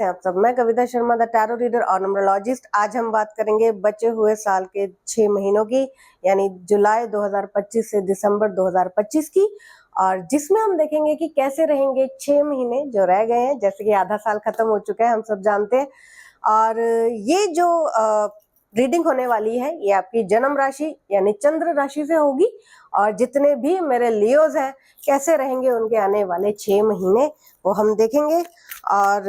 हैं आप सब। मैं Kavita Sharma, the tarot reader और न्यूमरोलॉजिस्ट। आज हम बात करेंगे बचे हुए साल के 6 महीनों की, यानी जुलाई 2025 से दिसंबर 2025 की, और जिसमें हम देखेंगे कि कैसे रहेंगे 6 महीने जो रह गए हैं। जैसे कि आधा साल खत्म हो चुका है, हम सब जानते हैं। और ये जो रीडिंग होने वाली है ये आपकी जन्म राशि यानी चंद्र राशि से होगी, और जितने भी मेरे लियोज हैं कैसे रहेंगे उनके आने वाले 6 महीने वो हम देखेंगे और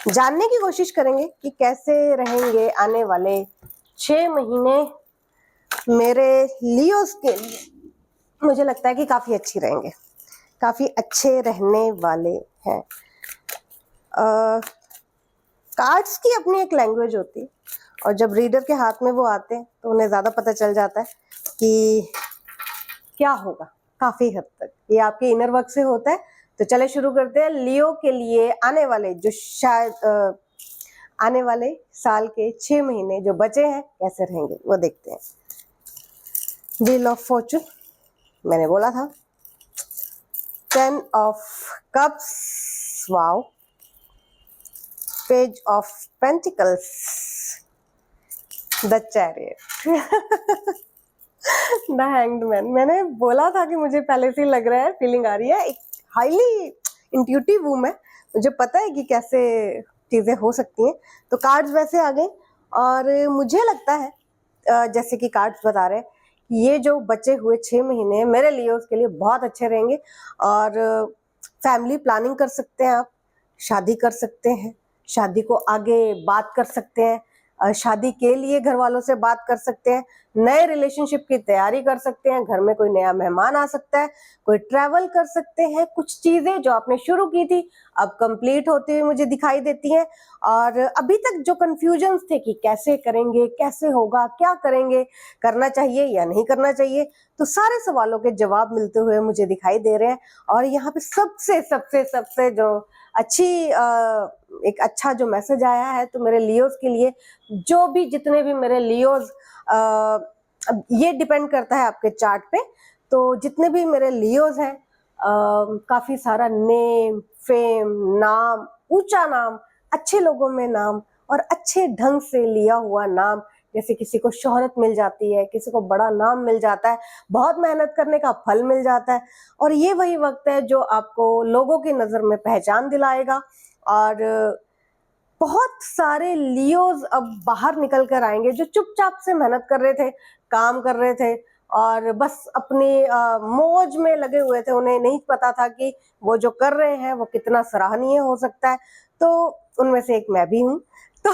जानने की कोशिश करेंगे कि कैसे रहेंगे आने वाले 6 महीने मेरे लियोज के लिए। मुझे लगता है कि काफी अच्छी रहेंगे, काफी अच्छे रहने वाले हैं। कार्ड्स की अपनी एक लैंग्वेज होती है, और जब रीडर के हाथ में वो आते हैं तो उन्हें ज्यादा पता चल जाता है कि क्या होगा। काफी हद तक ये आपके इनर वर्क से होता है। तो चले शुरू करते हैं। लियो के लिए आने वाले जो शायद आने वाले साल के 6 महीने जो बचे हैं कैसे रहेंगे वो देखते हैं। व्हील ऑफ फॉर्चून, मैंने बोला था। 10 of cups, wow. Page of pentacles, the chariot, the hanged man. मैंने बोला था कि मुझे पहले से लग रहा है, फीलिंग आ रही है। एक हाईली इंट्यूटिव हूँ मैं, मुझे पता है कि कैसे चीजें हो सकती हैं। तो कार्ड्स वैसे आ गए, और मुझे लगता है जैसे कि कार्ड्स बता रहे हैं कि ये जो बचे हुए 6 महीने मेरे लिए उसके लिए बहुत अच्छे रहेंगे। और फैमिली प्लानिंग कर सकते हैं आप, शादी कर सकते हैं, शादी को आगे बात कर सकते हैं, शादी के लिए घर वालों से बात कर सकते हैं, नए रिलेशनशिप की तैयारी कर सकते हैं, घर में कोई नया मेहमान आ सकता है, कोई ट्रैवल कर सकते हैं। कुछ चीजें जो आपने शुरू की थी अब कंप्लीट होती हुई मुझे दिखाई देती हैं। और अभी तक जो कंफ्यूजन्स थे कि कैसे करेंगे, कैसे होगा, क्या करेंगे, करना चाहिए या नहीं करना चाहिए, तो सारे सवालों के जवाब मिलते हुए मुझे दिखाई दे रहे हैं। और यहाँ पे सबसे सबसे सबसे जो अच्छी एक अच्छा जो मैसेज आया है तो मेरे लियोज के लिए, जो भी जितने भी मेरे लियोज, अब ये डिपेंड करता है आपके चार्ट पे, तो जितने भी मेरे लियोज हैं काफी सारा नेम, फेम, नाम, ऊंचा नाम, अच्छे लोगों में नाम और अच्छे ढंग से लिया हुआ नाम। जैसे किसी को शोहरत मिल जाती है, किसी को बड़ा नाम मिल जाता है, बहुत मेहनत करने का फल मिल जाता है। और ये वही वक्त है जो आपको लोगों की नजर में पहचान दिलाएगा। और बहुत सारे लियोज अब बाहर निकल कर आएंगे जो चुपचाप से मेहनत कर रहे थे, काम कर रहे थे, और बस अपनी मौज में लगे हुए थे। उन्हें नहीं पता था कि वो जो कर रहे हैं वो कितना सराहनीय हो सकता है। तो उनमें से एक मैं भी हूँ। तो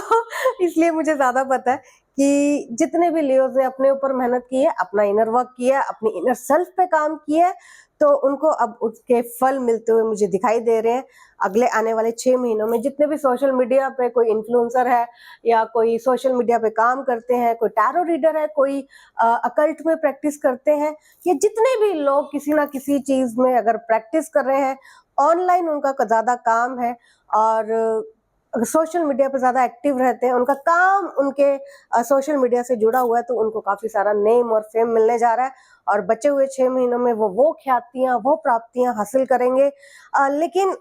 इसलिए मुझे ज्यादा पता है कि जितने भी लियोज ने अपने ऊपर मेहनत की है, अपना इनर वर्क किया है, अपनी इनर सेल्फ पे काम किया है, तो उनको अब उसके फल मिलते हुए मुझे दिखाई दे रहे हैं। अगले आने वाले 6 महीनों में जितने भी सोशल मीडिया पे कोई इन्फ्लुएंसर है या कोई सोशल मीडिया पे काम करते हैं, कोई टैरो रीडर है, कोई अकल्ट में प्रैक्टिस करते हैं, या जितने भी लोग किसी ना किसी चीज में अगर प्रैक्टिस कर रहे हैं, ऑनलाइन उनका ज्यादा काम है और अगर सोशल मीडिया पे ज्यादा एक्टिव रहते हैं, उनका काम उनके सोशल मीडिया से जुड़ा हुआ है, तो उनको काफी सारा नेम और फेम मिलने जा रहा है। और बचे हुए 6 महीनों में वो ख्यातियां, वो प्राप्तियां हासिल करेंगे, लेकिन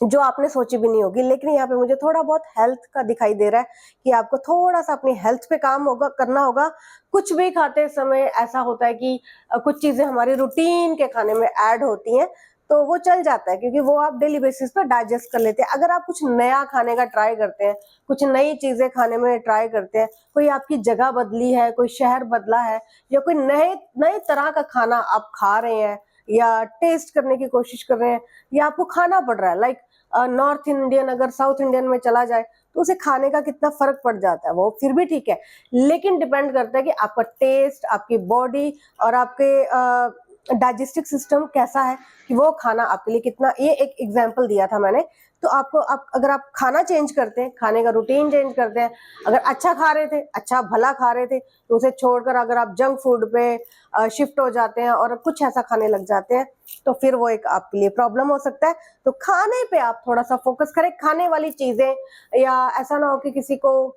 जो आपने सोची भी नहीं होगी। लेकिन यहाँ पे मुझे थोड़ा बहुत हेल्थ का दिखाई दे रहा है कि आपको थोड़ा सा अपनी हेल्थ पे काम होगा, करना होगा। कुछ भी खाते समय ऐसा होता है कि कुछ चीजें हमारी रूटीन के खाने में ऐड होती हैं, तो वो चल जाता है क्योंकि वो आप डेली बेसिस पर डाइजेस्ट कर लेते हैं। अगर आप कुछ नया खाने का ट्राई करते हैं, कुछ नई चीजें खाने में ट्राई करते हैं, कोई आपकी जगह बदली है, कोई शहर बदला है, या कोई नए नए तरह का खाना आप खा रहे हैं या टेस्ट करने की कोशिश कर रहे हैं, या आपको खाना पड़ रहा है, लाइक नॉर्थ इंडियन अगर साउथ इंडियन में चला जाए तो उसे खाने का कितना फर्क पड़ जाता है, वो फिर भी ठीक है। लेकिन डिपेंड करता है कि आपका टेस्ट, आपकी बॉडी और आपके डाइजेस्टिव सिस्टम कैसा है, कि वो खाना आपके लिए कितना। ये एक एग्जांपल दिया था मैंने। तो आपको अगर आप खाना चेंज करते हैं, खाने का रूटीन चेंज करते हैं, अगर अच्छा खा रहे थे, अच्छा भला खा रहे थे, तो उसे छोड़कर अगर आप जंक फूड पे शिफ्ट हो जाते हैं और कुछ ऐसा खाने लग जाते हैं, तो फिर वो एक आपके लिए प्रॉब्लम हो सकता है। तो खाने पे आप थोड़ा सा फोकस करें, खाने वाली चीजें, या ऐसा ना हो कि किसी को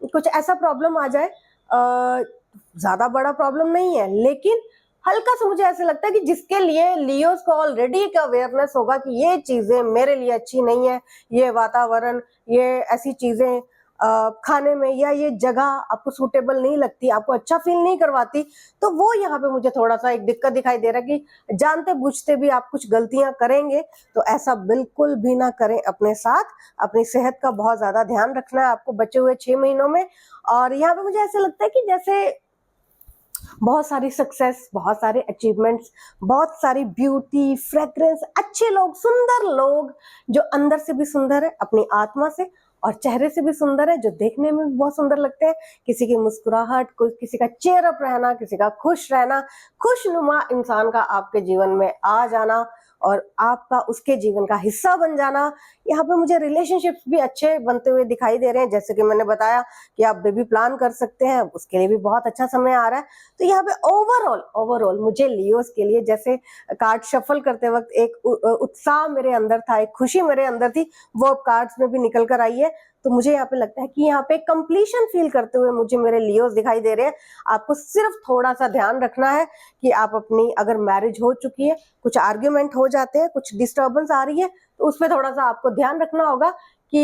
कुछ ऐसा प्रॉब्लम आ जाए। ज्यादा बड़ा प्रॉब्लम नहीं है, लेकिन हल्का सा मुझे ऐसे लगता है कि जिसके लिए लियोस को ऑलरेडी एक अवेयरनेस होगा कि ये चीजें मेरे लिए अच्छी नहीं है, ये वातावरण, ये ऐसी चीजें खाने में, या ये जगह आपको सूटेबल नहीं लगती, आपको अच्छा फील नहीं करवाती, तो वो यहाँ पे मुझे थोड़ा सा एक दिक्कत दिखाई दे रहा है कि जानते बूझते भी आप कुछ गलतियां करेंगे, तो ऐसा बिल्कुल भी ना करें अपने साथ। अपनी सेहत का बहुत ज्यादा ध्यान रखना है आपको बचे हुए 6 महीनों में। और यहाँ पे मुझे ऐसे लगता है कि जैसे बहुत सारी सक्सेस, बहुत सारे अचीवमेंट्स, बहुत सारी ब्यूटी, फ्रेग्रेंस, अच्छे लोग, सुंदर लोग जो अंदर से भी सुंदर है अपनी आत्मा से, और चेहरे से भी सुंदर है, जो देखने में भी बहुत सुंदर लगते हैं। किसी की मुस्कुराहट, किसी का चेयर अप रहना, किसी का खुश रहना, खुशनुमा इंसान का आपके जीवन में आ जाना और आपका उसके जीवन का हिस्सा बन जाना। यहाँ पे मुझे रिलेशनशिप्स भी अच्छे बनते हुए दिखाई दे रहे हैं, जैसे कि मैंने बताया कि आप बेबी प्लान कर सकते हैं, उसके लिए भी बहुत अच्छा समय आ रहा है। तो यहाँ पे ओवरऑल मुझे लियोस के लिए, जैसे कार्ड शफल करते वक्त एक उत्साह मेरे अंदर था, एक खुशी मेरे अंदर थी, वो कार्ड्स में भी निकल कर आई है। तो मुझे यहाँ पे लगता है कि यहाँ पे कंप्लीशन फील करते हुए मुझे मेरे लियोस दिखाई दे रहे हैं। आपको सिर्फ थोड़ा सा ध्यान रखना है कि आप अपनी, अगर मैरिज हो चुकी है, कुछ आर्ग्यूमेंट हो जाते हैं, कुछ डिस्टर्बेंस आ रही है, तो उसमें थोड़ा सा आपको ध्यान रखना होगा कि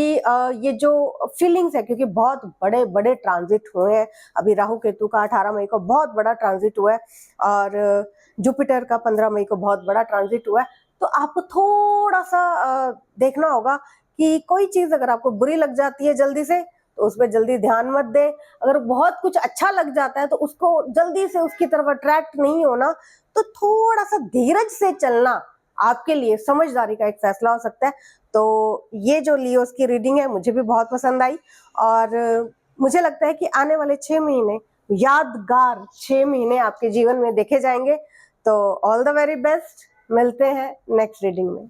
ये जो फीलिंग्स है, क्योंकि बहुत बड़े बड़े ट्रांजिट हुए हैं अभी, राहु केतु का 18 मई को बहुत बड़ा ट्रांजिट हुआ है, और जुपिटर का 15 मई को बहुत बड़ा ट्रांजिट हुआ है। तो आपको थोड़ा सा देखना होगा कि कोई चीज अगर आपको बुरी लग जाती है जल्दी से, तो उस पर जल्दी ध्यान मत दे। अगर बहुत कुछ अच्छा लग जाता है तो उसको जल्दी से उसकी तरफ अट्रैक्ट नहीं होना, तो थोड़ा सा धीरज से चलना आपके लिए समझदारी का एक फैसला हो सकता है। तो ये जो लियोस की रीडिंग है मुझे भी बहुत पसंद आई, और मुझे लगता है कि आने वाले 6 महीने यादगार 6 महीने आपके जीवन में देखे जाएंगे। तो ऑल द वेरी बेस्ट, मिलते हैं नेक्स्ट रीडिंग में।